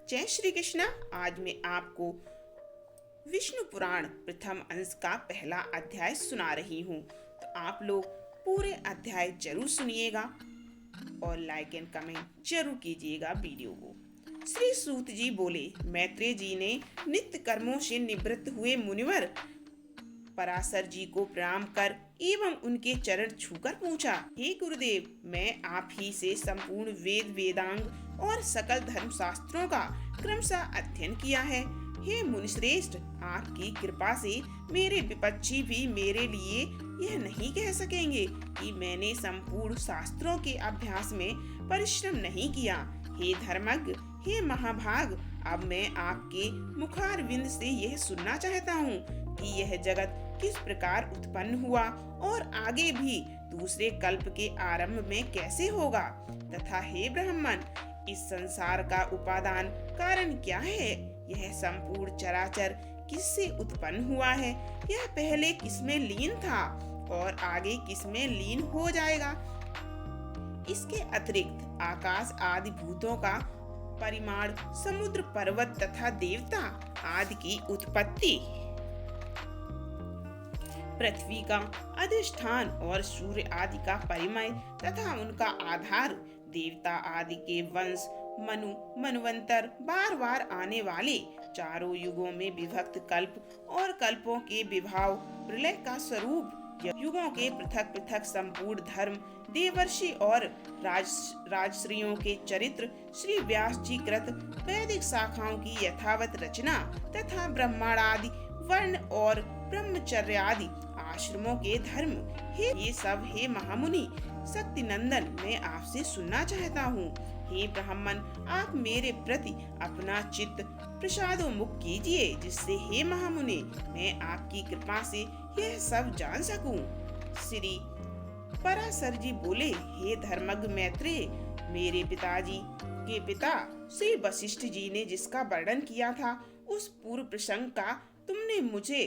जय श्री कृष्णा। आज मैं आपको विष्णु पुराण प्रथम अंश का पहला अध्याय सुना रही हूँ। तो आप लोग पूरे अध्याय जरूर सुनिएगा और लाइक एंड कमेंट जरूर कीजिएगा वीडियो को। श्री सूत जी बोले, मैत्रेय जी ने नित्य कर्मों से निवृत्त हुए मुनिवर पराशर जी को प्रणाम कर एवं उनके चरण छूकर पूछा, हे गुरुदेव, मैं आप ही से संपूर्ण वेद वेदांग और सकल धर्म शास्त्रों का क्रमशः अध्ययन किया है। हे मुनिश्रेष्ठ, आपकी कृपा से मेरे विपक्षी भी मेरे लिए यह नहीं कह सकेंगे कि मैंने संपूर्ण शास्त्रों के अभ्यास में परिश्रम नहीं किया। हे धर्मज्ञ, हे महाभाग, अब मैं आपके मुखारविंद से यह सुनना चाहता हूँ कि यह जगत किस प्रकार उत्पन्न हुआ और आगे भी दूसरे कल्प के आरंभ में कैसे होगा, तथा हे ब्राह्मण, इस संसार का उपादान कारण क्या है? यह संपूर्ण चराचर किससे उत्पन्न हुआ है? यह पहले किसमें लीन था और आगे किसमें लीन हो जाएगा? इसके अतिरिक्त आकाश आदि भूतों का परिमाण, समुद्र, पर्वत तथा देवता आदि की उत्पत्ति, पृथ्वी का अधिष्ठान और सूर्य आदि का परिमय तथा उनका आधार, देवता आदि के वंश, मनु, मनवंतर, बार बार आने वाले चारों युगों में विभक्त कल्प और कल्पों के विभाव, प्रलय का स्वरूप, युगों के पृथक पृथक संपूर्ण धर्म, देवर्षि और राजश्रियों के चरित्र, श्री व्यास जी कृत वैदिक शाखाओं की यथावत रचना तथा ब्रह्मांडादि वर्ण और ब्रह्मचर्य आदि आश्रमों के धर्म, ये सब हे महामुनि शक्ति नंदन, मैं आपसे सुनना चाहता हूँ। हे ब्राह्मण, आप मेरे प्रति अपना चित्त प्रसादोन्मुख कीजिए, जिससे हे महामुनि मैं आपकी कृपा से यह सब जान सकूं। श्री पराशर जी बोले, हे धर्मज्ञ मैत्रेय, मेरे पिताजी के पिता श्री वशिष्ठ जी ने जिसका वर्णन किया था, उस पूर्व प्रसंग का तुमने मुझे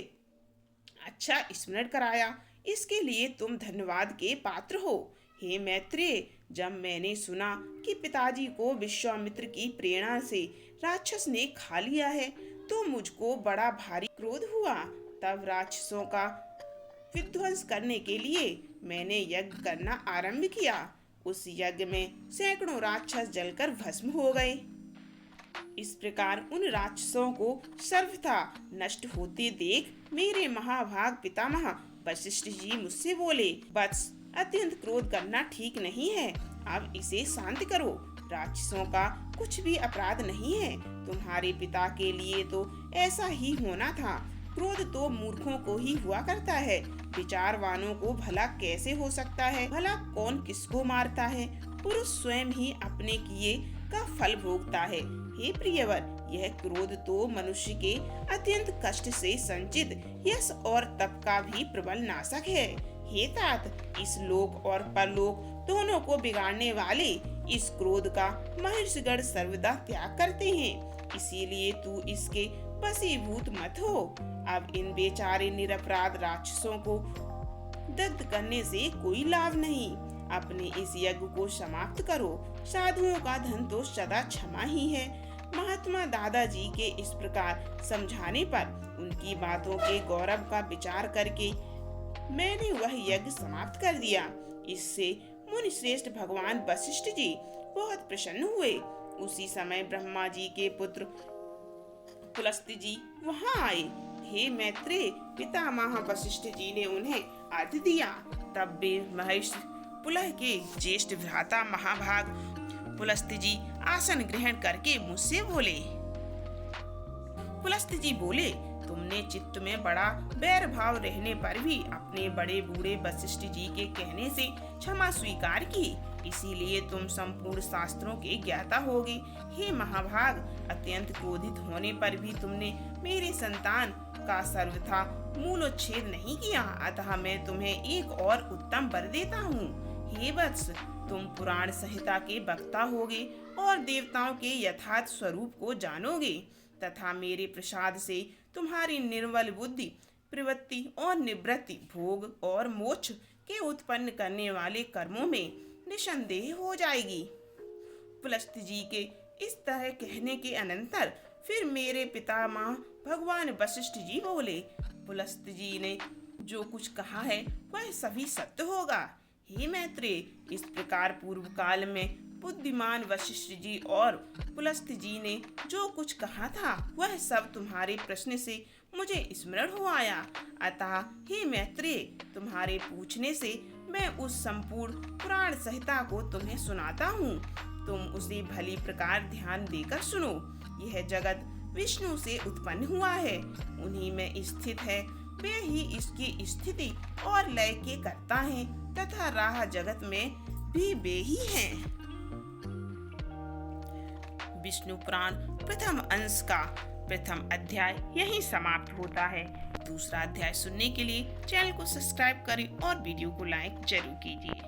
अच्छा स्मरण कराया, इसके लिए तुम धन्यवाद के पात्र हो। हे मैत्रेय, जब मैंने सुना कि पिताजी को विश्वामित्र की प्रेरणा से राक्षस ने खा लिया है, तो मुझको बड़ा भारी क्रोध हुआ। तब राक्षसों का विध्वंस करने के लिए मैंने यज्ञ करना आरंभ किया। उस यज्ञ में सैकड़ों राक्षस जलकर भस्म हो गए। इस प्रकार उन राक्षसों को सर्वथा नष्ट होते देख मेरे महाभाग पितामह वशिष्ठ जी मुझसे बोले, वत्स, अत्यंत क्रोध करना ठीक नहीं है, अब इसे शांत करो। राक्षसों का कुछ भी अपराध नहीं है, तुम्हारे पिता के लिए तो ऐसा ही होना था। क्रोध तो मूर्खों को ही हुआ करता है, विचारवानों को भला कैसे हो सकता है? भला कौन किसको मारता है? पुरुष स्वयं ही अपने किए का फल भोगता है। हे प्रियवर, यह क्रोध तो मनुष्य के अत्यंत कष्ट से संचित यश और तप का भी प्रबल नाशक है। हे तात, इस लोक और परलोक दोनों को बिगाड़ने वाले इस क्रोध का महर्षिगण सर्वदा त्याग करते हैं, इसीलिए तू इसके वशीभूत मत हो। अब इन बेचारे निरपराध राक्षसों को दग्ध करने से कोई लाभ नहीं। अपने इस यज्ञ को समाप्त करो। साधुओं का धन तो सदा क्षमा ही है। महात्मा दादाजी के इस प्रकार समझाने पर उनकी बातों के गौरव का विचार करके मैंने वह यज्ञ समाप्त कर दिया। इससे मुनि श्रेष्ठ भगवान वशिष्ठ जी बहुत प्रसन्न हुए। उसी समय ब्रह्मा जी के पुत्र पुलस्त्य जी वहां आए। हे मैत्रेय, पितामह वशिष्ठ जी ने उन्हें अर्घ्य दिया। तब वे महेश पुलह के ज्येष्ठ भ्राता महाभाग पुलस्त्य जी आसन ग्रहण करके मुझसे बोले। पुलस्त्य जी बोले, तुमने चित्त में बड़ा बैर भाव रहने पर भी अपने बड़े बूढ़े वशिष्ठ जी के कहने से क्षमा स्वीकार की, इसीलिए तुम संपूर्ण शास्त्रों के ज्ञाता होगे। हे महाभाग, अत्यंत क्रोधित होने पर भी तुमने मेरे संतान का सर्वथा मूलोच्छेद नहीं किया, अतः मैं तुम्हें एक और उत्तम वर देता हूँ। हे वत्स, तुम पुराण संहिता के वक्ता होगे और देवताओं के यथार्थ स्वरूप को जानोगे, तथा मेरे प्रसाद से तुम्हारी निर्मल बुद्धि, प्रवृत्ति और निवृत्ति, भोग और मोक्ष के उत्पन्न करने वाले कर्मों में निसंदेह हो जाएगी। पुलस्त्य जी के इस तरह कहने के अनंतर फिर मेरे पितामह भगवान वशिष्ठ जी बोले, पुलस्त जी ने जो कुछ कहा है वह सभी सत्य होगा। हे मैत्रेय, इस प्रकार पूर्व काल में बुद्धिमान वशिष्ठ जी और पुलस्त जी ने जो कुछ कहा था वह सब तुम्हारे प्रश्न से मुझे स्मरण हो आया। अतः हे मैत्रेय, तुम्हारे पूछने से मैं उस संपूर्ण पुराण संहिता को तुम्हें सुनाता हूँ। तुम उसे भली प्रकार ध्यान देकर सुनो। यह जगत विष्णु से उत्पन्न हुआ है, उन्हीं में स्थित है। वे ही इसकी स्थिति और लय के कर्ता हैं तथा राह जगत में भी वे ही हैं। विष्णु पुराण प्रथम अंश का प्रथम अध्याय यहीं समाप्त होता है। दूसरा अध्याय सुनने के लिए चैनल को सब्सक्राइब करें और वीडियो को लाइक जरूर कीजिए।